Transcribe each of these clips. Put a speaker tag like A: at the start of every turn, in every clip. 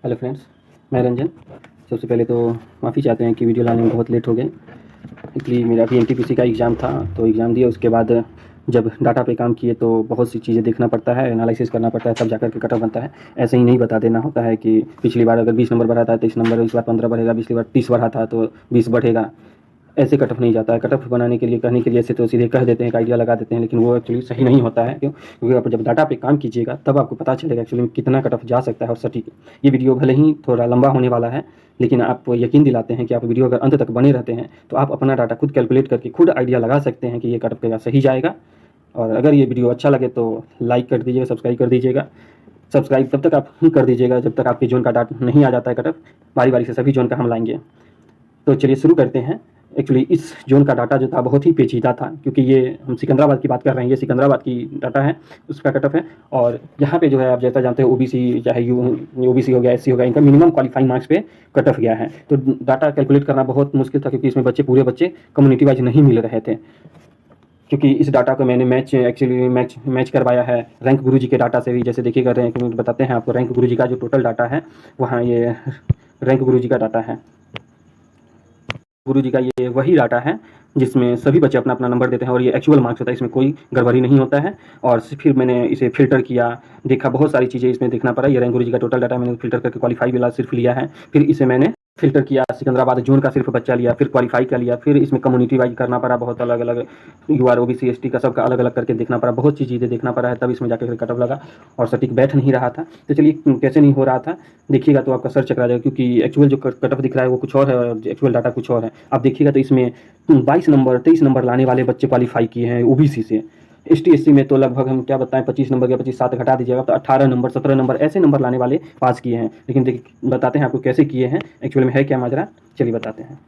A: Hello friends, मैं रंजन। सबसे पहले तो माफ़ी चाहते हैं कि वीडियो लाने में बहुत लेट हो गए। एक्चुअली मेरा भी एनटीपीसी का एग्ज़ाम था, तो एग्ज़ाम दिया उसके बाद जब डाटा पे काम किए तो बहुत सी चीज़ें देखना पड़ता है, एनालिसिस करना पड़ता है, तब जाकर के कट ऑफ बनता है। ऐसे ही नहीं बता देना होता है कि पिछली बार अगर 20 नंबर बढ़ा था 23 नंबर, इस बार 15 बढ़ेगा, पिछली बार 30 बढ़ा था तो 20 बढ़ेगा। ऐसे कट ऑफ नहीं जाता है। कट ऑफ बनाने के लिए, कहने के लिए ऐसे तो सीधे कह देते हैं, एक आइडिया लगा देते हैं, लेकिन वो एक्चुअली सही नहीं होता है। क्यों? क्योंकि आप जब डाटा पे काम कीजिएगा तब आपको पता चलेगा एक्चुअली में कितना कट ऑफ जा सकता है और सटीक। ये वीडियो भले ही थोड़ा लंबा होने वाला है, लेकिन आप यकीन दिलाते हैं कि आप वीडियो अगर अंत तक बने रहते हैं तो आप अपना डाटा खुद कैलकुलेट करके खुद आइडिया लगा सकते हैं कि ये कट ऑफ सही जाएगा। और अगर ये वीडियो अच्छा लगे तो लाइक कर दीजिएगा, सब्सक्राइब कर दीजिएगा। सब्सक्राइब तब तक आप कर दीजिएगा जब तक आपकी जोन का डाटा नहीं आ जाता है कट ऑफ। बारी बारी से सभी जोन का हम लाएंगे। तो चलिए शुरू करते हैं। एक्चुअली इस जोन का डाटा जो था बहुत ही पेचीदा था, क्योंकि ये हम सिकंदराबाद की बात कर रहे हैं, ये सिकंदराबाद की डाटा है, उसका कट ऑफ है। और यहाँ पे जो है आप जैसा जानते हो ओबीसी, चाहे ओबीसी हो गया, एससी हो गया, इनका मिनिमम क्वालिफाइंग मार्क्स पे कट ऑफ गया है। तो डाटा कैलकुलेट करना बहुत मुश्किल था, क्योंकि इसमें पूरे बच्चे कम्युनिटी वाइज नहीं मिल रहे थे। क्योंकि इस डाटा को मैंने मैच करवाया है रैंक गुरुजी के डाटा से भी। जैसे देखिएगा, रैंक बताते हैं आपको, रैंक गुरुजी का जो टोटल डाटा है वहाँ ये रैंक गुरुजी का डाटा है। गुरुजी का ये वही डाटा है जिसमें सभी बच्चे अपना अपना नंबर देते हैं और ये एक्चुअल मार्क्स होता है, इसमें कोई गड़बड़ी नहीं होता है। और फिर मैंने इसे फिल्टर किया, देखा, बहुत सारी चीज़ें इसमें देखना पड़ा। ये रैंक गुरुजी का टोटल डाटा मैंने फिल्टर करके क्वालिफाई वाला सिर्फ लिया है, फिर इसे मैंने फिल्टर किया, सिकंदराबाद जोन का सिर्फ बच्चा लिया, फिर क्वालिफाई का लिया, फिर इसमें कम्युनिटी वाइज करना पड़ा, बहुत अलग अलग यूआर ओबीसी एसटी का सबका अलग अलग करके देखना पड़ा, बहुत सी चीज़ें देखना पड़ा है, तब इसमें जाकर कट ऑफ लगा और सटीक बैठ नहीं रहा था। तो चलिए, कैसे नहीं हो रहा था देखिएगा तो आपका सर चकरा जाएगा, क्योंकि एक्चुअल जो कट ऑफ दिख रहा है वो कुछ और है और एक्चुअल डाटा कुछ और है। आप देखिएगा तो इसमें 22 नंबर 23 नंबर लाने वाले बच्चे क्वालिफाई किए हैं ओबीसी से। एसटी में तो लगभग हम क्या बताएं, 25 नंबर या 25 7 घटा दीजिएगा तो 18 नंबर 17 नंबर ऐसे नंबर लाने वाले पास किए हैं। लेकिन बताते हैं आपको कैसे किए हैं, एक्चुअली में है क्या माजरा, चलिए बताते हैं।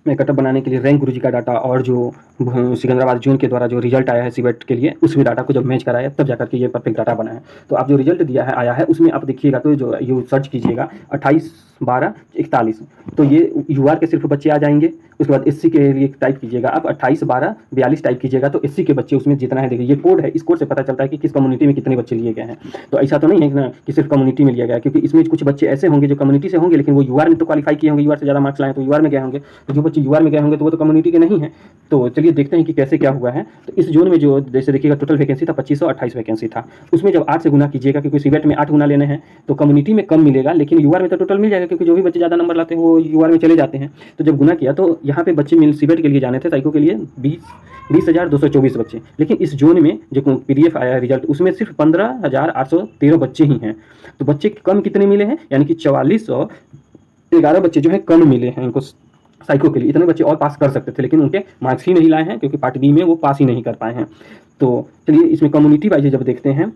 A: मैं कटअप बनाने के लिए रैंक गुरुजी का डाटा और जो सिकंदराबाद जोन के द्वारा जो रिजल्ट आया है सीबेट के लिए, उसमें डाटा को जब मैच कराया तब जाकर के ये परफेक्ट डाटा बना है। तो आप जो रिजल्ट दिया है आया है उसमें आप देखिएगा तो जो ये सर्च कीजिएगा 28/12/41, तो ये यूआर के सिर्फ बच्चे आ जाएंगे। उसके बाद एससी के लिए टाइप कीजिएगा आप 28/12/42 टाइप कीजिएगा तो एससी के बच्चे उसमें जितना है देखिए, ये कोड है, इस कोड से पता चलता है कि किस कम्युनिटी में कितने बच्चे लिए गए हैं। तो ऐसा तो नहीं है ना कि सिर्फ कम्युनिटी में लिया गया, क्योंकि इसमें कुछ बच्चे ऐसे होंगे जो कम्युनिटी से होंगे लेकिन वो यूआर में तो क्वालिफाई किए होंगे, यूआर से ज़्यादा मार्क्स लाए तो यूआर में गए होंगे। तो जो बच्चे यूआर में गए होंगे तो वो तो कम्युनिटी के नहीं है। तो चलिए देखते हैं कि कैसे क्या हुआ है। तो इस जोन में जो जैसे देखिएगा टोटल वैकेंसी था 2528 वैकेंसी था, उसमें जब 8 से गुना कीजिएगा, क्योंकि सीबेट में 8 गुना लेने हैं तो कम्युनिटी में कम मिलेगा, लेकिन यूआर में तो टोटल मिल जाएगा, क्योंकि जो भी बच्चे ज़्यादा नंबर लाते हैं वो यूआर में चले जाते हैं। तो जब गुना किया तो यहाँ पे बच्चे सीबेट के लिए जाने थे, साइको के लिए 20,224 बच्चे, लेकिन इस जोन में जो पीडीएफ आया रिजल्ट उसमें सिर्फ 15,813 बच्चे ही हैं। तो बच्चे कम कितने मिले हैं, यानी कि 4411 बच्चे जो है कम मिले हैं इनको साइको के लिए। इतने बच्चे और पास कर सकते थे लेकिन उनके मार्क्स ही नहीं लाए हैं, क्योंकि पार्ट बी में वो पास ही नहीं कर पाए हैं। तो चलिए इसमें कम्युनिटी वाइज जब देखते हैं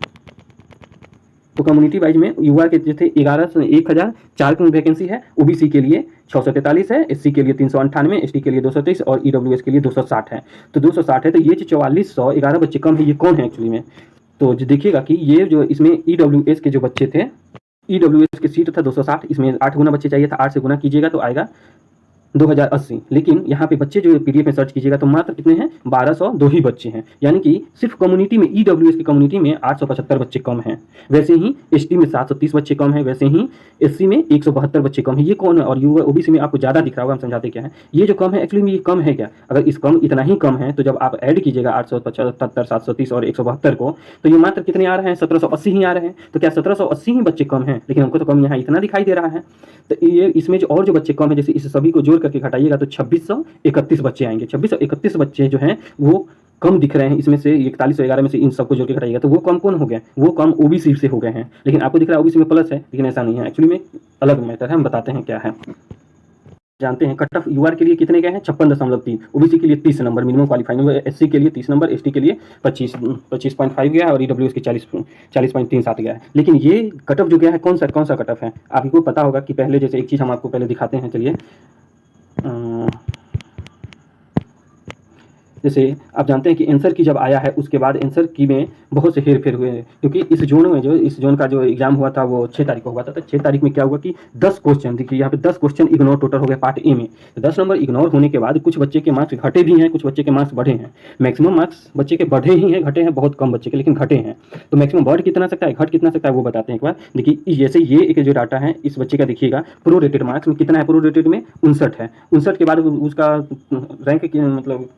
A: तो कम्युनिटी वाइज में यूआर के जो थे 1004 वैकेंसी है, ओबीसी के लिए 643 है, एससी के लिए 398, एसटी के लिए 223 और ईडब्ल्यूएस के लिए 260 है। तो 260 है, तो ये 4411 बच्चे कम है, ये कौन है एक्चुअली में। तो देखिएगा कि ये जो इसमें ईडब्ल्यूएस के जो बच्चे थे, ईडब्ल्यूएस की सीट था 260, इसमें 8 गुना बच्चे चाहिए था, 8 से गुना कीजिएगा तो आएगा 2080। लेकिन यहाँ पे बच्चे जो पीडीएफ में सर्च कीजिएगा तो मात्र कितने हैं, 1202 ही बच्चे हैं, यानी कि सिर्फ कम्युनिटी में ईडब्ल्यूएस की कम्युनिटी में 875 बच्चे कम हैं। वैसे ही एसटी में 730 बच्चे कम हैं, वैसे ही एससी में 172 बच्चे कम है। ये कौन है, और ओबीसी में आपको ज़्यादा दिख रहा होगा, हम समझाते क्या है। ये जो कम है एक्चुअली में ये कम है क्या, अगर इस कम इतना ही कम है तो जब आप ऐड कीजिएगा 875, 730 और 172 को, तो ये मात्र कितने आ रहे हैं, 1780 ही आ रहे हैं। तो क्या 1780 ही बच्चे कम हैं, लेकिन हमको तो कम यहाँ इतना दिखाई दे रहा है। तो ये इसमें जो और जो बच्चे कम है, जैसे इस सभी को जोड़ करके घटाइएगा तो 2631 बच्चे आएंगे। 2631 बच्चे जो हैं वो कम दिख रहे हैं। इसमें से 4111 में से इन सबको जोड़ के घटाइएगा तो वो कम कौन हो गए, वो कम ओबीसी से हो गए हैं। लेकिन आपको दिख रहा है ओबीसी में प्लस है, लेकिन ऐसा नहीं है, एक्चुअली में अलग मैटर है, हम बताते हैं क्या है। जानते हैं कट ऑफ यूआर के लिए कितने गए हैं, 56.3, ओबीसी के लिए 30 नंबर मिनिमम क्वालिफाइंग, एससी के लिए 30 नंबर, एसटी के लिए 25.5 गया है और ईडब्ल्यूएस के 40.37 गया है। लेकिन ये कट ऑफ जो गया है कौन सा कट ऑफ है, आपको पता होगा कि पहले जैसे एक चीज़ हम आपको पहले दिखाते हैं। चलिए जैसे आप जानते हैं कि आंसर की जब आया है उसके बाद आंसर की में बहुत से हेर फेर हुए हैं, क्योंकि इस जोन का जो एग्जाम हुआ था वो 6 तारीख को हुआ था। तो 6 तारीख में क्या हुआ कि 10 क्वेश्चन, देखिए यहाँ पे 10 क्वेश्चन इग्नोर टोटल हो गए पार्ट ए में। तो 10 नंबर इग्नोर होने के बाद कुछ बच्चे के मार्क्स घटे भी हैं, कुछ बच्चे के मार्क्स बढ़े हैं। मैक्सिमम मार्क्स बच्चे के बढ़े ही हैं, घटे हैं बहुत कम बच्चे के, लेकिन घटे हैं। तो मैक्सिमम बढ़ कितना सकता है, घट कितना सकता है, वो बताते हैं एक बार। देखिए जैसे ये एक जो डाटा है इस बच्चे का देखिएगा, प्रोरेटेड मार्क्स में कितना है, प्रोरेटेड में 59 है। 59 के बाद उसका रैंक मतलब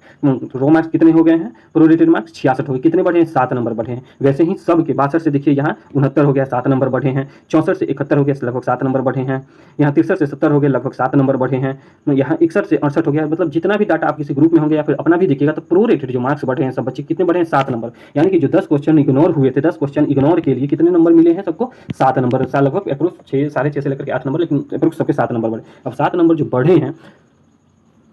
A: रो मार्क्स कितने हो गए हैं, प्रोरेटेड मार्क्स 66 हो गए। कितने बढ़े हैं, 7 नंबर बढ़े हैं। वैसे ही सब के 62 से देखिए यहाँ 69 हो गया, 7 नंबर बढ़े हैं। 64 से 71 हो गया, लगभग 7 नंबर बढ़े हैं। यहाँ 63 से 70 हो गया, लगभग 7 नंबर बढ़े हैं। यहाँ 61 से 68 हो गया। मतलब जितना भी डाटा आप किसी ग्रुप में होंगे या फिर अपना भी देखिएगा, तो प्रोरेटेड जो मार्क्स बढ़े हैं सब बच्चे कितने बढ़े हैं, 7 नंबर। यानी कि जो 10 क्वेश्चन इग्नोर हुए थे, 10 क्वेश्चन इग्नोर के लिए कितने नंबर मिले हैं सबको, 7 नंबर। लगभग अप्रोक्स 6, साढ़े 6 से लेकर के 8 नंबर, लेकिन अप्रोक्स सबके 7 नंबर बढ़े। अब 7 नंबर जो बढ़े हैं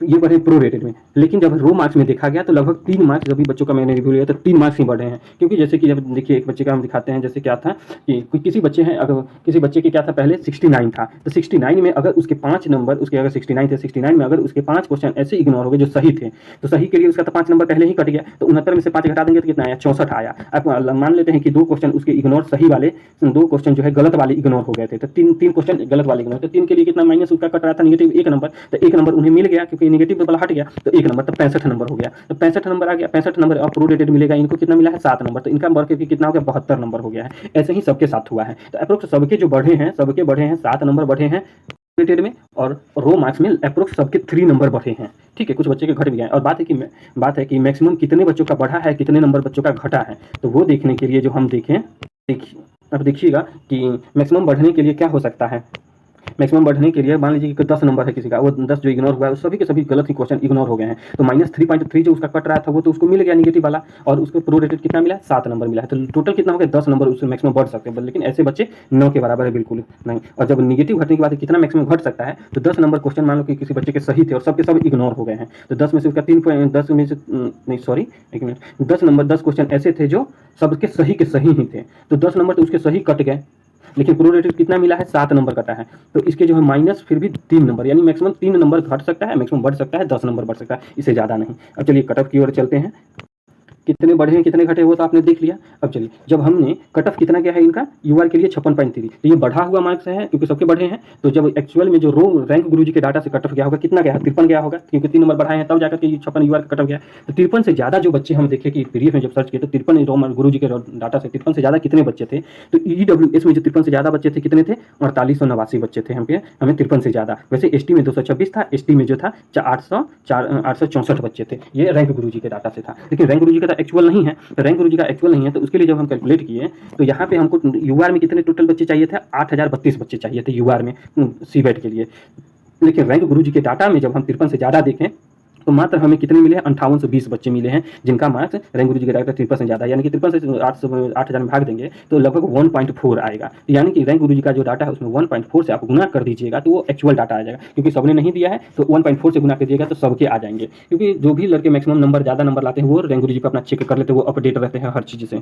A: ये बढ़े प्रोरेटेड में, लेकिन जब रो मार्क्स में देखा गया तो लगभग 3 मार्क्स, जब भी बच्चों का मैंने रिव्यू लिया तो 3 मार्क्स ही बढ़े हैं। क्योंकि जैसे कि जब देखिए एक बच्चे का हम दिखाते हैं, जैसे क्या था कि किसी बच्चे हैं, अगर किसी बच्चे के क्या था पहले 69 था, तो 69 में अगर उसके 5 नंबर, उसके अगर 69 थे, 69 में अगर उसके 5 क्वेश्चन ऐसे इग्नोर हो गए जो सही थे, तो सही के लिए उसका तो 5 नंबर पहले ही कट गया। तो 69 में से 5 घटा देंगे तो कितना आया, 64 आया। आप मान लेते हैं कि 2 क्वेश्चन उसके इग्नोर सही वाले, 2 क्वेश्चन जो है गलत वाले इग्नोर हो गए थे, तो 3 क्वेश्चन गलत वाले इग्नोर, तो 3 के लिए कितना माइनस उसका कट रहा था, निगेटिव 1 नंबर। तो 1 नंबर उन्हें मिल गया क्योंकि निगेटिव वाला हट गया, तो 1 नंबर, तो 65 नंबर हो गया। तो 65 नंबर आ गया, 65 नंबर अब प्रोरेटेड मिलेगा, इनको कितना मिला है, 7 नंबर। तो इनका बढ़ के कितना हो गया, 72 नंबर हो गया है। ऐसे ही सबके साथ हुआ है। तो अप्रोक्स सबके जो बढ़े हैं, सबके बढ़े हैं 7 नंबर बढ़े हैं प्रोरेटेड में, और रो मार्क्स में अप्रोक्स सबके 3 नंबर बढ़े हैं। ठीक है, कुछ बच्चे के घट भी गए। और बात है कि मैक्सिमम कितने बच्चों का बढ़ा है, कितने नंबर बच्चों का घटा है, तो वो देखने के लिए जो हम देखें, अब देखिएगा कि मैक्सिमम बढ़ने के लिए क्या हो सकता है। मैक्सिमम बढ़ने के लिए मान लीजिए कि 10 नंबर है किसी का, वो 10 जो इग्नोर हुआ है, सभी के सभी गलत ही क्वेश्चन इग्नोर हो गए हैं। तो -3.3 जो उसका कट रहा था वो तो उसको मिल गया निगेटिव वाला, और उसको प्रोरेटेड कितना मिला है, 7 नंबर मिला है। तो टोटल कितना हो गया, 10 नंबर उससे मैक्सिमम बढ़ सकते हैं, लेकिन ऐसे बच्चे 9 के बराबर है बिल्कुल नहीं। और जब निगेटिव घटने के बाद कितना मैक्सिमम घट सकता है, तो 10 नंबर क्वेश्चन मान लो कि किसी बच्चे के सही थे और सबके सब इग्नोर हो गए हैं, तो 10 में से उसका 10 में से नहीं सॉरी 1 मिनट, 10 क्वेश्चन ऐसे थे जो सबके सही के सही ही थे, तो 10 नंबर तो उसके सही कट गए, लेकिन प्रोरेटेड कितना मिला है, 7 नंबर कटा है। तो इसके जो है माइनस फिर भी 3 नंबर, यानी मैक्सिमम 3 नंबर घट सकता है, मैक्सिमम बढ़ सकता है 10 नंबर बढ़ सकता है, इससे ज़्यादा नहीं। अब चलिए कट ऑफ की ओर चलते हैं। कितने बढ़े हैं कितने घटे वो तो आपने देख लिया। अब चलिए, जब हमने कट ऑफ कितना गया है इनका यूआर के लिए 56.3, तो ये बढ़ा हुआ मार्क्स है क्योंकि सबके बढ़े हैं। तो जब एक्चुअल में जो रो रैंक गुरुजी के डाटा से कट ऑफ गया होगा, कितना गया है, 53 गया होगा, क्योंकि 3 नंबर बढ़ाए हैं तब जाकर के 56 यूआर का कट ऑफ गया। तो 53 से ज़्यादा जो बच्चे हम देखे कि पीडीएफ में जब सर्च किए तो 53 रो गुरुजी के डाटा से 53 से ज़्यादा कितने बच्चे थे, तो ईडब्ल्यूएस में जो 53 से ज़्यादा बच्चे थे कितने थे, 4889 बच्चे थे। हमें 53 से ज़्यादा। वैसे एसटी में 226 था, एसटी में जो था 864 बच्चे थे। ये रैंक गुरुजी के डाटा से था, लेकिन रैंक गुरुजी का तो एक्चुअल नहीं है। रैंक गुरुजी का एक्चुअल नहीं है, तो उसके लिए जब हम कैलकुलेट किए तो यहाँ पे हमको यूआर में कितने टोटल बच्चे चाहिए थे, 8032 बच्चे चाहिए थे यूआर में सीबेट के लिए। लेकिन रैंक गुरुजी के डाटा में जब हम 53 से ज़्यादा देखें तो मात्र हमें कितने मिले हैं, 5820 बच्चे मिले हैं जिनका मार्क्स रैंक गुरुजी के डाटा 53 से ज़्यादा, यानी कि 53 से 8000 में भाग देंगे तो लगभग 1.4 आएगा। यानी कि रैंक गुरुजी का जो डाटा है उसमें 1.4 से आप गुना कर दीजिएगा तो वो एक्चुअल डाटा आ जाएगा, क्योंकि सबने नहीं दिया है तो 1.4 से गुना कर दीजिएगा तो सबके आ जाएंगे। क्योंकि जो भी लड़के मैक्सिमम नंबर ज़्यादा नंबर लाते हैं वो रैंक गुरुजी पर अपना चेक कर लेते हैं, वो अपडेट रहते हैं हर चीज़ से।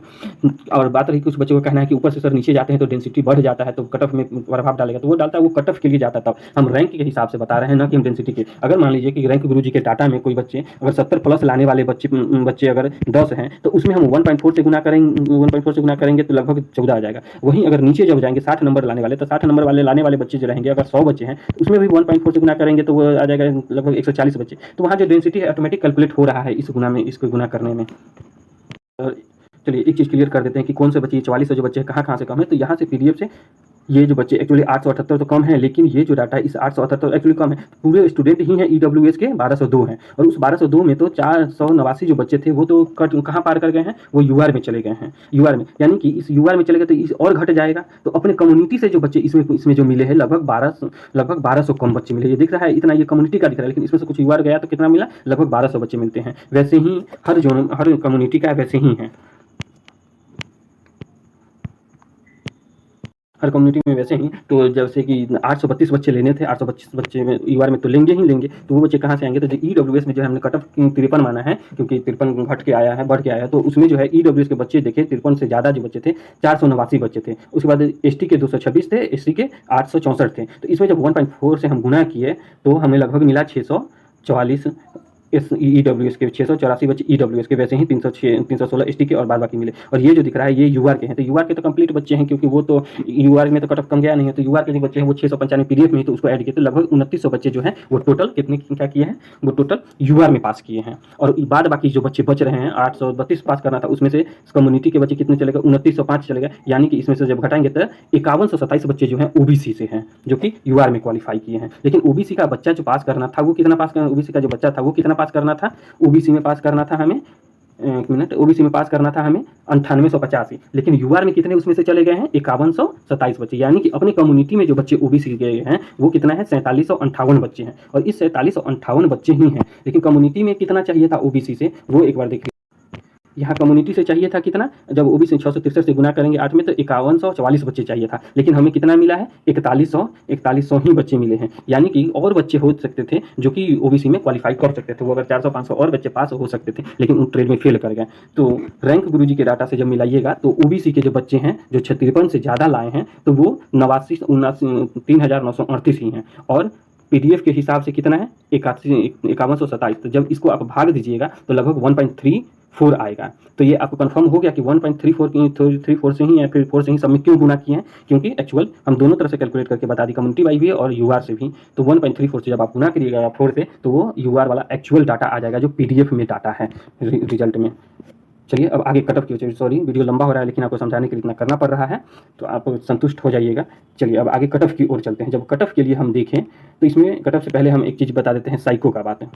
A: और बात रही कुछ बच्चों का कहना है कि ऊपर से सर नीचे जाते हैं तो डेंसिटी बढ़ जाता है तो कट ऑफ में प्रभाव डालेगा, तो वो डालता है वो कट ऑफ के लिए जाता है। तब हम रैंक के हिसाब से बता रहे हैं ना कि हम डेंसिटी के। अगर मान लीजिए कि रैंक गुरुजी के डाटा में कोई बच्चे अगर 70 प्लस लाने वाले बच्चे अगर 10 हैं तो उसमें हम 1.4 से गुना करेंगे तो लगभग 14 आ जाएगा। वहीं अगर नीचे जब जाएंगे 60 नंबर लाने वाले, तो 60 नंबर वाले लाने वाले बच्चे जो रहेंगे, अगर 100 बच्चे हैं तो उसमें भी 1.4 से गुना करेंगे तो वो आ जाएगा लगभग 140 बच्चे। तो वहाँ जो डेंसिटी है ऑटोमेटिक कैलकुलेट हो रहा है इसको गुना करने में। चलिए एक चीज़ क्लियर कर देते हैं कि कौन से बच्चे 44 जो बच्चे कहाँ से कम है। तो यहाँ से पीडीएफ से ये जो बच्चे एक्चुअली 878 तो कम है, लेकिन ये जो डाटा है इस 878 एक्चुअली कम है, पूरे स्टूडेंट ही हैं ईडब्ल्यूएस के 1202 हैं, और उस 1202 में तो 489 जो बच्चे थे वो तो कहाँ पार कर गए हैं, वो यूआर में चले गए हैं। यूआर में यानी कि इस यूआर में चले गए तो इस और घट जाएगा। तो अपने कम्युनिटी से जो बच्चे इसमें जो मिले हैं लगभग 1200 कम बच्चे मिले। ये दिख रहा है इतना, ये कम्युनिटी का दिख रहा है, लेकिन इसमें से कुछ यूआर गया तो कितना मिला, लगभग 1200 बच्चे मिलते हैं। वैसे ही हर कम्युनिटी का वैसे ही है, हर कम्युनिटी में वैसे ही। तो जैसे कि 832 बच्चे लेने थे, 825 बच्चे में यूआर में तो लेंगे ही लेंगे, तो वो बच्चे कहाँ से आएंगे। तो जो ईडब्ल्यूएस में जो हमने कट ऑफ 53 माना है, क्योंकि 53 घट के आया है, बढ़ के आया है, तो उसमें जो है ईडब्ल्यूएस के बच्चे देखे 53 से ज़्यादा जो बच्चे थे 489 बच्चे थे। उसके बाद एसटी के 226 थे, एससी के 864 थे। तो इसमें जब 1.4 से हम गुना किए तो हमें लगभग मिला 644 EWS के 684 बच्चे EWS के, वैसे ही 316 ST के और बाद बाकी मिले। और ये जो दिख रहा है ये UR के हैं, तो UR के तो कंप्लीट बच्चे हैं, क्योंकि वो तो UR में तो कट ऑफ कम गया नहीं है, तो UR के जो बच्चे हैं वो 695 PDF में ही, तो उसको ऐड किए, तो लगभग 2900 बच्चे जो हैं वो टोटल कितने क्या किए हैं, वो टोटल UR में पास किए हैं। और बाद बाकी जो बच्चे बच रहे हैं 832 पास करना था, उसमें से कम्युनिटी के बच्चे कितने चले गए, 2905 चले गए, यानी कि इसमें से जब घटाएंगे तो 5127 बच्चे जो हैं OBC से हैं, जो कि UR में क्वालिफाई किए हैं। लेकिन OBC का बच्चा जो पास करना था वो कितना पास करना, OBC का जो बच्चा था वो कितना पास करना था, OBC में पास करना था हमें, एक मिनट, OBC में पास करना था हमें 9885, लेकिन UR में कितने उसमें से चले गए हैं 5127 बच्चे, यानी कि अपनी कम्युनिटी में जो बच्चे OBC गए हैं वो कितना है 4758 बच्चे हैं, और इस 4758 बच्चे ही हैं। लेकिन कम्युनिटी में कितना चाहिए था OBC से, वो एक बार देखिए। यहाँ कम्युनिटी से चाहिए था कितना, जब OBC 663 से गुना करेंगे 8 में तो 5144 बच्चे चाहिए था, लेकिन हमें कितना मिला है 4100 ही बच्चे मिले हैं, यानी कि और बच्चे हो सकते थे जो कि OBC में क्वालिफाई कर सकते थे, वो अगर 400-500 और बच्चे पास हो सकते थे, लेकिन उन ट्रेड में फेल कर गए। तो रैंक गुरुजी के डाटा से जब मिलाइएगा तो OBC के जो बच्चे हैं जो 53 से ज़्यादा लाए हैं तो वो 3938 ही हैं, और PDF के हिसाब से कितना है 5127, तो जब इसको आप भाग दीजिएगा तो लगभग 1.34 आएगा। तो ये आपको कंफर्म हो गया कि 1.34 से ही या फिर 4 से ही सब में क्यों गुना किए हैं, क्योंकि एक्चुअल हम दोनों तरह से कैलकुलेट करके बता दी, कम्युनिटी वाई भी और UR से भी। तो 1.34 से जब आप गुना करिएगा 4 से तो वो UR वाला एक्चुअल डाटा आ जाएगा जो PDF में डाटा है रिजल्ट में। चलिए अब आगे कटअफ की, सॉरी वीडियो लंबा हो रहा है लेकिन आपको समझाने के लिए इतना करना पड़ रहा है, तो आप संतुष्ट हो जाइएगा। चलिए अब आगे कटअफ की ओर चलते हैं। जब कटअफ के लिए हम देखें तो इसमें कटअफ से पहले हम एक चीज़ बता देते हैं, साइको का बात है।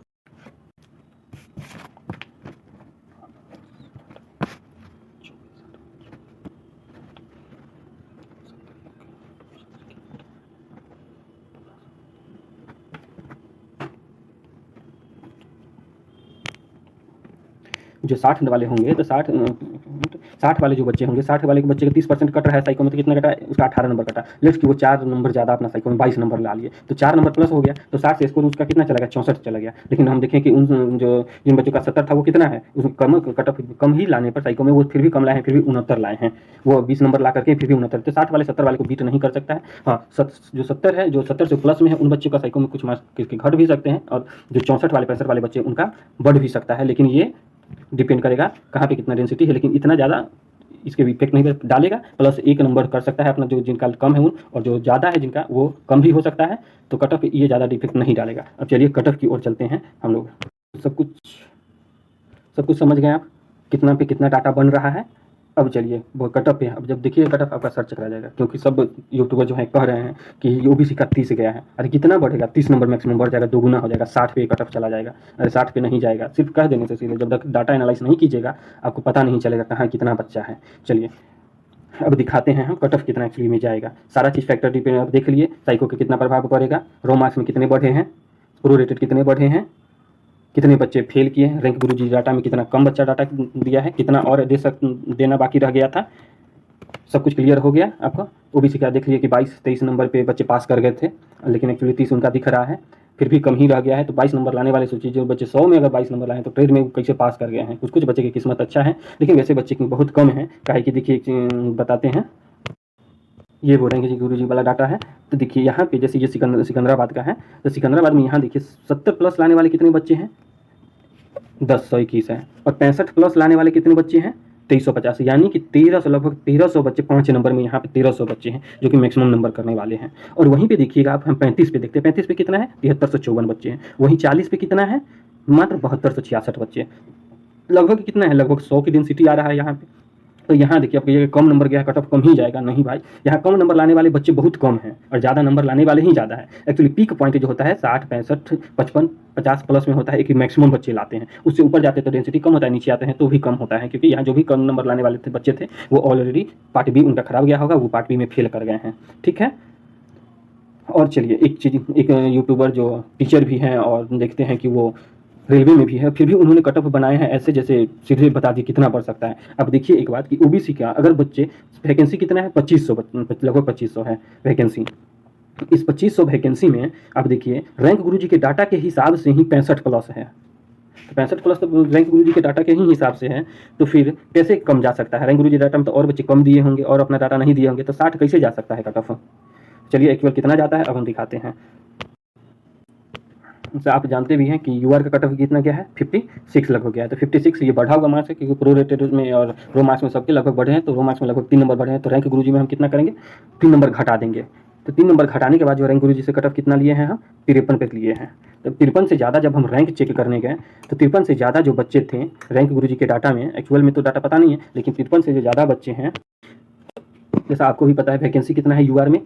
A: जो 60 वाले होंगे तो 60 वाले जो बच्चे होंगे, 60 वाले के बच्चे का 30% कट रहा है साइको में, तो कितना कटा है उसका 18 नंबर कटा, लेट्स कि वो 4 नंबर ज़्यादा अपना साइको में 22 नंबर ला लिए, तो 4 नंबर प्लस हो गया, तो 60 से स्कोर उसका कितना चला गया 64 चला गया। लेकिन हम देखें कि उन जिन बच्चों का 70 था वो कितना है, उसमें कम कटअफ कम ही लाने पर साइको में वो फिर भी कम लाए हैं, फिर भी 69 लाए हैं, वो 20 नंबर ला करके फिर भी 69, तो 60 वाले 70 वाले को बीट नहीं कर सकता है। हाँ, जो 70 है, जो 70 से प्लस में है उन बच्चों का साइको में कुछ मार्क्स घट भी सकते हैं, और जो 64 वाले 65 वाले बच्चे उनका बढ़ भी सकता है, लेकिन ये डिपेंड करेगा कहाँ पे कितना डेंसिटी है, लेकिन इतना ज़्यादा इसके इफेक्ट नहीं डालेगा। प्लस 1 नंबर कर सकता है अपना, जो जिनका कम है उन, और जो ज़्यादा है जिनका वो कम भी हो सकता है, तो कटअफ ये ज़्यादा इफेक्ट नहीं डालेगा। अब चलिए कटअफ की ओर चलते हैं हम लोग। सब कुछ समझ गए आप, कितना पे कितना डाटा बन रहा है। अब चलिए वो कटअप पे, अब जब देखिए कटअप आपका सर्च करा जाएगा, क्योंकि सब यूट्यूबर जो है कह रहे हैं कि OBC का 30 गया है। अरे कितना बढ़ेगा, 30 नंबर मैक्सिमम बढ़ जाएगा, दोगुना हो जाएगा, 60 पे कटअप चला जाएगा। अरे 60 पे नहीं जाएगा, सिर्फ कह देने से सीधे, जब तक डाटा एनालाइज नहीं कीजिएगा आपको पता नहीं चलेगा कहाँ कितना बच्चा है। चलिए अब दिखाते हैं हम कटअफ कितना एक्चुअली में जाएगा, सारा चीज़ फैक्टर डिपेंड आप देख लिए, साइको के कितना प्रभाव पड़ेगा, रो मार्क्स में कितने बढ़े हैं, प्रोरेटेड कितने बढ़े हैं, कितने बच्चे फेल किए हैं, रैंक गुरुजी डाटा में कितना कम बच्चा डाटा दिया है, कितना और देना बाकी रह गया था, सब कुछ क्लियर हो गया आपका। OBC का देख लीजिए कि 22-23 नंबर पे बच्चे पास कर गए थे, लेकिन एक्चुअली 30 उनका दिख रहा है, फिर भी कम ही रह गया है। तो 22 नंबर लाने वाले सोचिए, जो बच्चे 100 में अगर 22 नंबर लाए तो ट्रेड में कैसे पास कर गए हैं। कुछ बच्चे की किस्मत अच्छा है, लेकिन वैसे बच्चे की बहुत कम है, काहे कि देखिए बताते हैं, ये बोल रहे हैं कि गुरुजी वाला डाटा है। तो देखिए यहाँ पे जैसे ये सिकंदराबाद का है, तो सिकंदराबाद में यहाँ देखिए 70 प्लस लाने वाले कितने बच्चे हैं 1021 है, और 65 प्लस लाने वाले कितने बच्चे हैं 2350, यानी कि 1300, लगभग 1300 बच्चे 5 नंबर में यहाँ पे 1300 बच्चे हैं जो कि मैक्सिमम नंबर करने वाले हैं। और वहीं पे देखिएगा आप, हम 35 पे देखते हैं, 35 पे कितना है 7354 बच्चे हैं, वहीं 40 पे कितना है मात्र 7266 बच्चे, लगभग कितना है, लगभग 100 की डेंसिटी आ रहा है यहाँ पे। तो यहाँ देखिए आपको ये कम नंबर गया, कटअफ कम ही जाएगा, नहीं भाई, यहाँ कम नंबर लाने वाले बच्चे बहुत कम हैं और ज़्यादा नंबर लाने वाले ही ज़्यादा है। एक्चुअली पीक पॉइंट जो होता है 60, 65, 55, 50 प्लस में होता है कि मैक्सिमम बच्चे लाते हैं, उससे ऊपर जाते तो डेंसिटी कम होता है, नीचे आते हैं तो भी कम होता है, क्योंकि यहाँ जो भी कम नंबर लाने वाले थे बच्चे थे वो ऑलरेडी पार्ट बी उनका खराब गया होगा, वो पार्ट बी में फेल कर गए हैं। ठीक है, और चलिए एक यूट्यूबर जो टीचर भी हैं और देखते हैं कि वो रेलवे में भी है, फिर भी उन्होंने कटअफ बनाए हैं ऐसे जैसे सीधे बता दी कितना बढ़ सकता है। अब देखिए एक बात कि OBC का अगर बच्चे वैकेंसी कितना है 2500, लगभग 2500 है वैकेंसी। इस 2500 वैकेंसी में अब देखिए रैंक गुरुजी के डाटा के हिसाब से ही 65 प्लस है, 65 प्लस तो रैंक गुरुजी के डाटा के ही हिसाब से है, तो फिर कैसे कम जा सकता है। रैंक गुरुजी डाटा में तो और बच्चे कम दिए होंगे और अपना डाटा नहीं दिए होंगे, तो 60 कैसे जा सकता है कटअफ। चलिए एक्चुअल कितना जाता है अब हम दिखाते हैं। तो आप जानते भी हैं कि यूआर का कट ऑफ कितना क्या है, 56 लगभग गया है। तो 56 ये बढ़ा हुआ मार्क्स है, क्योंकि प्रोरेटेड में और रो मार्क्स में सबके लगभग बढ़े हैं, तो रो मार्क्स में लगभग 3 नंबर बढ़े हैं। तो रैंक गुरुजी में हम कितना करेंगे, 3 नंबर घटा देंगे। तो 3 नंबर घटाने के बाद जो रैंक गुरुजी से कट ऑफ कितना लिए हैं हम, 53 पे लिए हैं। तो 53 से ज़्यादा जब हम रैंक चेक करने गए तो 53 से ज़्यादा जो बच्चे थे रैंक गुरुजी के डाटा में, एक्चुअल में तो डाटा पता नहीं है, लेकिन 53 से जो ज़्यादा बच्चे हैं, जैसा आपको भी पता है वैकेंसी कितना है यूआर में,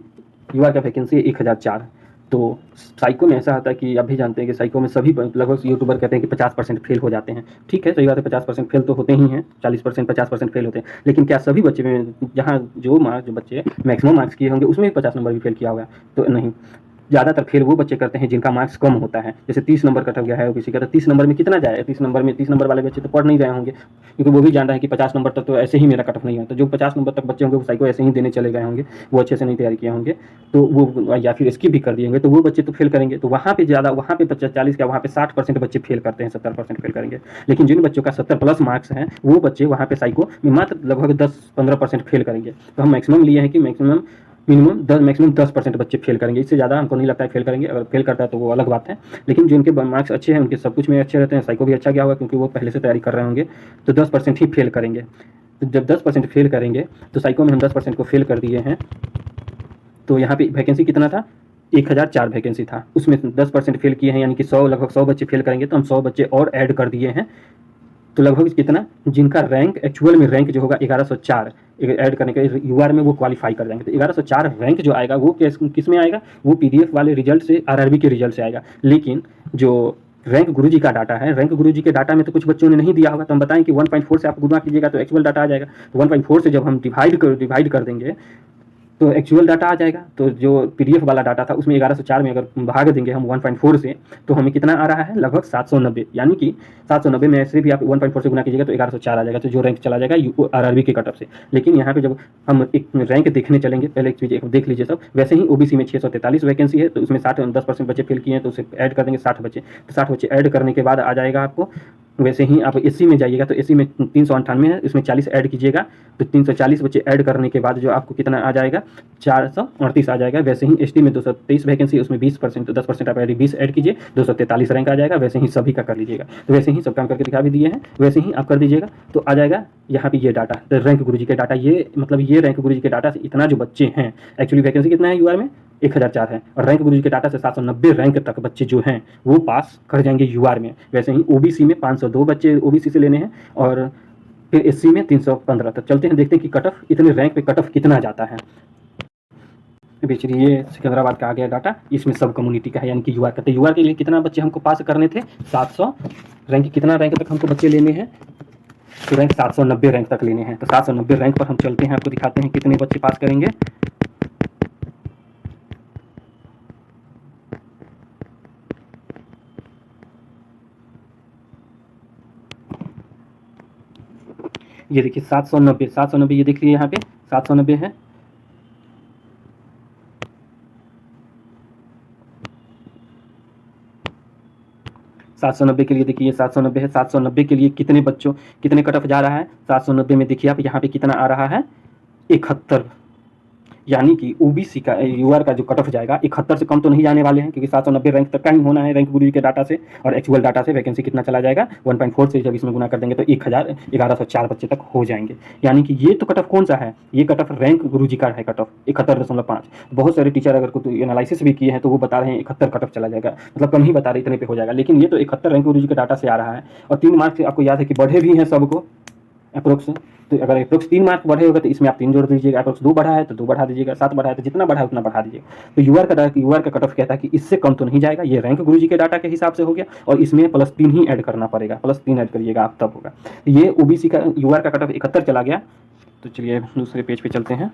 A: यूआर का वैकेंसी है 1004। तो साइको में ऐसा होता है कि आप भी जानते हैं कि साइको में सभी लगभग यूट्यूबर कहते हैं कि 50% फेल हो जाते हैं। ठीक है, सही बात है, 50% फेल तो होते ही हैं, 40% 50% फेल होते हैं, लेकिन क्या सभी बच्चे में, जहाँ जो बच्चे मैक्सिमम मार्क्स किए होंगे उसमें भी 50 नंबर भी फेल किया होगा? तो नहीं, ज़्यादातर फेल वो बच्चे करते हैं जिनका मार्क्स कम होता है। जैसे 30 नंबर कट गया है किसी का, तो 30 नंबर में कितना जाए, 30 नंबर वाले बच्चे तो पढ़ नहीं रहे होंगे, क्योंकि वो भी जान रहे हैं कि 50 नंबर तक तो ऐसे ही मेरा कट ऑफ नहीं है। तो जो 50 नंबर तक बच्चे होंगे वो साइको ऐसे ही देने चले गए होंगे, वो अच्छे से नहीं तैयारी किए होंगे, तो वो या फिर स्किप भी कर दिए होंगे, तो वो बच्चे तो फेल करेंगे। तो वहाँ पे ज़्यादा, वहाँ पे 40 का, वहाँ पे 60% बच्चे फेल करते हैं, 70% फेल करेंगे। लेकिन जिन बच्चों का 70+ मार्क्स हैं वो बच्चे वहाँ पे साइको में मात्र लगभग 10-15% फेल करेंगे। तो हम मैक्सिमम लिए हैं कि मैक्सिमम 10% बच्चे फेल करेंगे, इससे ज़्यादा हमको नहीं लगता है फेल करेंगे। अगर फेल करता है तो वो अलग बात है, लेकिन जिनके मार्क्स अच्छे हैं उनके सब कुछ में अच्छे रहते हैं, साइको भी अच्छा गया होगा क्योंकि वो पहले से तैयारी कर रहे होंगे, तो 10% ही फेल करेंगे। तो जब 10% फेल करेंगे तो साइको में हम 10% को फेल कर दिए हैं। तो यहाँ पे वैकेंसी कितना था, 1004 वैकेंसी था, उसमें 10% फेल किए हैं, यानी कि 100, लगभग 100 बच्चे फेल करेंगे, तो हम 100 बच्चे और ऐड कर दिए हैं। तो लगभग कितना, जिनका रैंक एक्चुअल में रैंक जो होगा 1104 ऐड करने के यूआर में वो क्वालिफाई कर जाएंगे। तो 1104 रैंक जो आएगा वो किस में आएगा, वो पीडीएफ वाले रिजल्ट से, आरआरबी के रिजल्ट से आएगा। लेकिन जो रैंक गुरुजी का डाटा है, रैंक गुरुजी के डाटा में तो कुछ बच्चों ने नहीं दिया होगा, तो हम बताएं कि 1.4 से आप गुणा कीजिएगा तो एक्चुअल डाटा आ जाएगा। तो 1.4 से जब हम डिवाइड कर देंगे तो एक्चुअल डाटा आ जाएगा। तो जो पीडीएफ वाला डाटा था उसमें 1104 में अगर भाग देंगे हम 1.4 से, तो हमें कितना आ रहा है, लगभग 790। यानी कि 790 में ऐसे भी आप 1.4 से गुना कीजिएगा तो 1104 आ जाएगा, तो जो रैंक चला जाएगा आरआरबी के कट ऑफ से। लेकिन यहाँ पे जब हम एक रैंक देखने चलेंगे, पहले एक चीज़ देख लीजिए सब। वैसे ही ओबीसी में 643 वैकेंसी है, तो उसमें 10% बच्चे फेल किए हैं, तो उसे ऐड कर देंगे 60 बच्चे। तो 60 बच्चे ऐड करने के बाद आ जाएगा आपको। वैसे ही आप एससी में जाइएगा तो एससी में 398 है, इसमें 40 ऐड कीजिएगा, तो 340 बच्चे ऐड करने के बाद जो आपको कितना आ जाएगा, 438 आ जाएगा। वैसे ही एसटी में 223 वैकेंसी, उसमें 20%, तो 10% आप 20 ऐड कीजिए, 243 रैंक आ जाएगा। वैसे ही सभी का कर लीजिएगा। तो वैसे ही सब काम करके दिखा भी दिए हैं, वैसे ही आप कर दीजिएगा तो आ जाएगा यहाँ पे ये डाटा, तो रैंक गुरुजी के डाटा। ये मतलब ये रैंक गुरुजी के डाटा से इतना जो बच्चे हैं, एक्चुअली वैकेंसी कितना है यूआर में, 1004 है, और रैंक गुरुजी के डाटा से 790 रैंक तक बच्चे जो हैं वो पास कर जाएंगे यूआर में। वैसे ही ओबीसी में 502 बच्चे ओबीसी से लेने हैं, और फिर एससी में 315 तक। चलते हैं, देखते हैं कि कट ऑफ इतने रैंक पे कट ऑफ कितना जाता है। बेचरी ये सिकंदराबाद का आ गया डाटा, इसमें सब कम्युनिटी का है, यानी कि यूआर का। तो यूआर के लिए कितना बच्चे हमको पास करने थे, 700 रैंक। कितना रैंक तक हमको बच्चे लेने हैं, तो रैंक 790 रैंक तक लेने हैं। तो 790 रैंक पर हम चलते हैं, आपको दिखाते हैं कितने बच्चे पास करेंगे। ये देखिए 790, ये देख लीजिए यहाँ पे 790 है। सात सौ नब्बे के लिए देखिए 790 है। 790 के लिए कितने कट ऑफ जा रहा है, 790 में देखिए आप यहाँ पे कितना आ रहा है, 71। यानी कि ओबीसी का यूआर का जो कट ऑफ जाएगा 71 से कम तो नहीं जाने वाले हैं, क्योंकि 790 रैंक तक का ही होना है रैंक गुरुजी के डाटा से। और एक्चुअल डाटा से वैकेंसी कितना चला जाएगा, 1.4 से जब इसमें गुना कर देंगे तो 1104 बच्चे तक हो जाएंगे। यानी कि ये तो कट ऑफ कौन सा है, ये कट ऑफ रैंक गुरुजी का है, कट ऑफ 71.5। बहुत सारे टीचर अगर कुछ एनालिसिस भी किए हैं तो वो बता रहे हैं 71 कट ऑफ चला जाएगा, मतलब कम ही बता रहे इतने पे हो जाएगा। लेकिन ये तो 71 रैंक गुरुजी के डाटा से आ रहा है। और 3 मार्क्स आपको याद है कि बढ़े भी हैं सबको अप्रोक्स। तो अगर अप्रोक्स 3 मार्क बढ़े होगा तो इसमें आप 3 जोड़ दीजिएगा, अप्रोक्स 2 बढ़ा है तो 2 बढ़ा दीजिएगा, 7 बढ़ा है तो जितना बढ़ा है उतना बढ़ा दीजिएगा। तो यूआर का कट ऑफ कहता है कि इससे कम तो नहीं जाएगा। ये रैंक गुरुजी के डाटा के हिसाब से हो गया, और इसमें +3 ही ऐड करना पड़ेगा, +3 ऐड करिएगा आप तब होगा। ये ओबीसी का यूआर का कट ऑफ 71 चला गया। तो चलिए दूसरे पेज पे चलते हैं।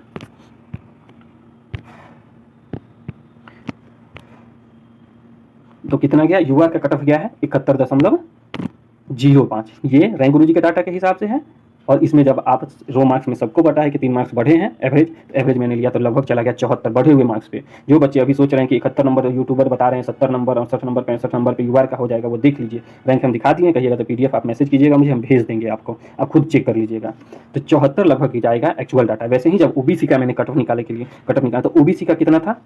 A: तो कितना गया, यूआर का कट ऑफ गया है 71.05। ये रैंक गुरुजी के डाटा के हिसाब से है। और इसमें जब आप रो मार्क्स में सबको बता है कि 3 मार्क्स बढ़े हैं एवरेज, तो एवरेज मैंने लिया तो लगभग चला गया 74 बढ़े हुए मार्क्स पे। जो बच्चे अभी सोच रहे हैं कि 71 नंबर यूट्यूबर बता रहे हैं, 70 नंबर, 68 नंबर, 65 नंबर पे यूआर का हो जाएगा, वो देख लीजिए। रैंक हम दिखा दिए, कहिएगा तो पीडीएफ आप मैसेज कीजिएगा मुझे, हम भेज देंगे आपको, आप खुद चेक कर लीजिएगा। तो 74 लगभग ही जाएगा एक्चुअल डाटा। वैसे ही जब ओबीसी का मैंने कट ऑफ निकाला, तो ओबीसी का कितना था,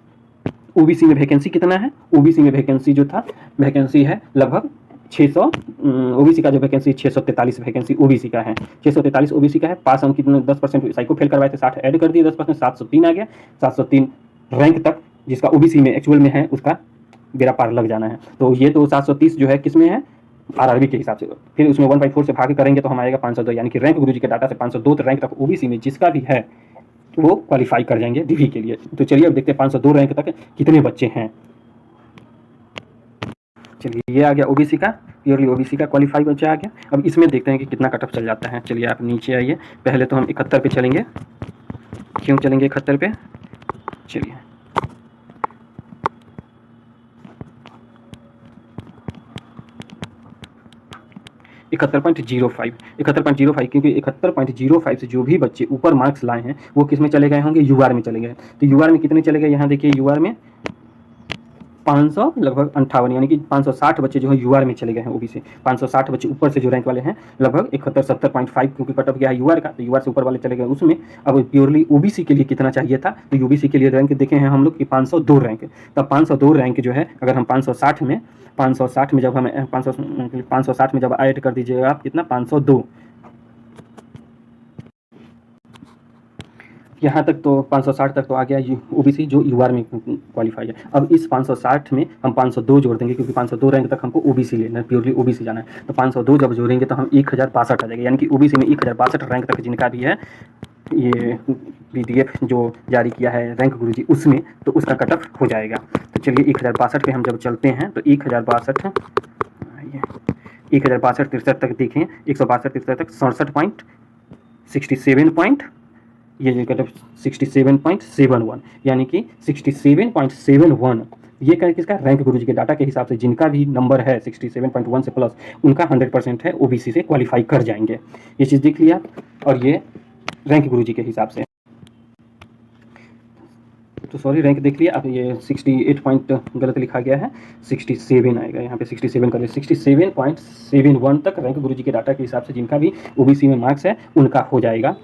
A: ओबीसी में वैकेंसी कितना है, ओबीसी में वैकेंसी जो था वैकेंसी है लगभग 600, ओबीसी का जो वैकेंसी 643 वैकेंसी ओबीसी का है, 643 ओबीसी का है। पास हम कितने 10% साइको फेल करवाए थे, 60 ऐड कर दिए 10%, 703 आ गया। 703 रैंक तक जिसका ओबीसी में एक्चुअल में है उसका बेड़ा पार लग जाना है। तो ये तो 730 जो है किस में है, आरआरबी के हिसाब से। फिर उसमें 1/4 से भाग करेंगे तो हम आएगा 502, यानी कि रैंक गुरुजी के डाटा से 502 रैंक तक ओबीसी में जिसका भी है वो क्वालिफाई कर जाएंगे डीवी के लिए। तो चलिए अब देखते हैं 502 रैंक तक कितने बच्चे हैं। चलिए ये आ गया ओबीसी का, प्योरली ओबीसी का क्वालिफाई बच्चा आ गया। अब इसमें देखते हैं कि कितना कट ऑफ चल जाता है। चलिए आप नीचे आइए, पहले तो हम 71 पे चलेंगे। क्यों चलेंगे 71 पे, चलिए 71.05, 71.05, क्योंकि 71.05 से जो भी बच्चे ऊपर मार्क्स लाए हैं वो किस में चले गए होंगे, यूआर में चले गए। तो यूआर में कितने चले गए, यहाँ देखिए यूआर में 500 लगभग 58, यानी कि 560 बच्चे जो है यूआर में चले गए हैं ओबीसी। 560 बच्चे ऊपर से जो रैंक वाले हैं लगभग 71-70.5, क्योंकि कट ऑफ गया है यूआर का, तो यूआर से ऊपर वाले चले गए उसमें। अब प्योरली ओबीसी के लिए कितना चाहिए था, तो ओबीसी के लिए रैंक देखे हैं हम लोग कि 502 रैंक। तब 502 रैंक जो है अगर हम 560 में जब हम 560 में जब ऐड कर दीजिएगा आप कितना 502, यहाँ तक तो 560 तक तो आ गया ओबीसी जो यूआर में क्वालिफाई है। अब इस 560 में हम 502 जोड़ देंगे, क्योंकि 502 रैंक तक हमको ओबीसी लेना है, प्योरली ओबीसी जाना है। तो 502 जब जोड़ेंगे तो हम 1062 आ जाएगा, यानी कि ओबीसी में 1062 रैंक तक जिनका भी है ये पीडीएफ जो जारी किया है रैंक गुरुजी उसमें, तो उसका कट ऑफ हो जाएगा। तो चलिए 1062 पे हम जब चलते हैं तो 1062 63 तक देखें, 162 63 तक 67.67 ये कट ऑफ 67.71, यानी कि 67.71 ये क्या किसका, रैंक गुरुजी के डाटा के हिसाब से जिनका भी नंबर है 67.1 से प्लस उनका 100% है ओबीसी से क्वालिफाई कर जाएंगे। ये चीज़ देख लिया, और ये रैंक गुरुजी के हिसाब से, तो सॉरी रैंक देख लिया। अब ये 68 पॉइंट गलत लिखा गया है, 67 आएगा यहाँ पे, 67 कर 67.71 तक रैंक गुरुजी के डाटा के हिसाब से जिनका भी ओबीसी में मार्क्स है उनका हो जाएगा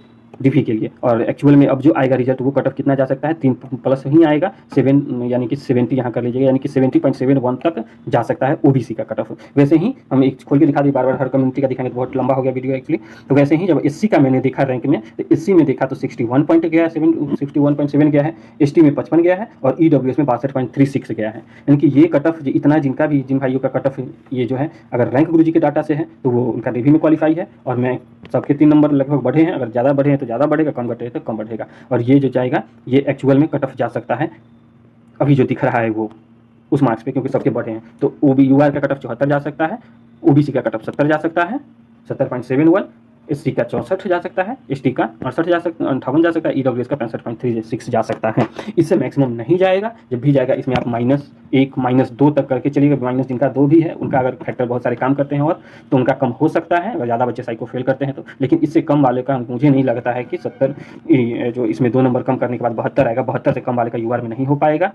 A: डीवी के लिए। और एक्चुअल में अब जो आएगा रिजल्ट वो कट ऑफ कितना जा सकता है, 3+ ही आएगा, 7 यानी कि 70 यहाँ कर लीजिएगा, यानी कि 70.71 तक जा सकता है ओबीसी का कट ऑफ। वैसे ही हम एक खोल के दिखा दी, बार बार हर कम्युनिटी का दिखाएंगे तो बहुत लंबा हो गया वीडियो एक्चुअली। तो वैसे ही जब एससी का मैंने देखा रैंक में, तो एससी में देखा तो 61 पॉइंट गया है, 61.7 गया है, एसटी में 55 गया है, और ईडब्ल्यूएस में 62.36 गया है। यानी कि ये कट ऑफ इतना जिनका भी जिन भाइयों का कट ऑफ ये जो है अगर रैंक गुरुजी के डाटा से है तो वो उनका डीवी में क्वालिफाई है। और मैं सबके 3 नंबर लगभग बढ़े हैं, अगर ज़्यादा बढ़े हैं तो ज़्यादा बढ़ेगा, कम बढ़े तो कम बढ़ेगा। और ये जो जाएगा ये एक्चुअल में कट ऑफ जा सकता है अभी जो दिख रहा है वो उस मार्क्स पे, क्योंकि सबके बढ़े हैं। तो ओबी यूआर का कट ऑफ 74 जा सकता है, ओबीसी का कट ऑफ 70 जा सकता है, 70.71, एसटी का 64 जा सकता है, एसटी का 68 जा सकता, 58 जा सकता है, ईडब्ल्यूएस का 65.36 जा सकता है। इससे मैक्सिमम नहीं जाएगा। जब भी जाएगा इसमें आप -1 -2 तक करके चलिएगा। माइनस जिनका 2 भी है उनका अगर फैक्टर बहुत सारे काम करते हैं और तो उनका कम हो सकता है, अगर ज़्यादा बच्चे साइको फेल करते हैं तो। लेकिन इससे कम वाले का मुझे नहीं लगता है कि 70 जो इसमें 2 नंबर कम करने के बाद 72 आएगा, 72 से कम वाले का यूआर में नहीं हो पाएगा।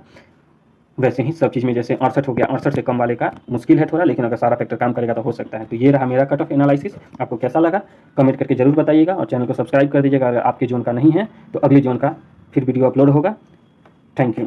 A: वैसे ही सब चीज़ में जैसे 68 हो गया, 68 से कम वाले का मुश्किल है थोड़ा, लेकिन अगर सारा फैक्टर काम करेगा तो हो सकता है। तो ये रहा मेरा कट ऑफ एनालिसिस। आपको कैसा लगा कमेंट करके जरूर बताइएगा, और चैनल को सब्सक्राइब कर दीजिएगा अगर आपके जोन का नहीं है। तो अगले जोन का फिर वीडियो अपलोड होगा। Thank you.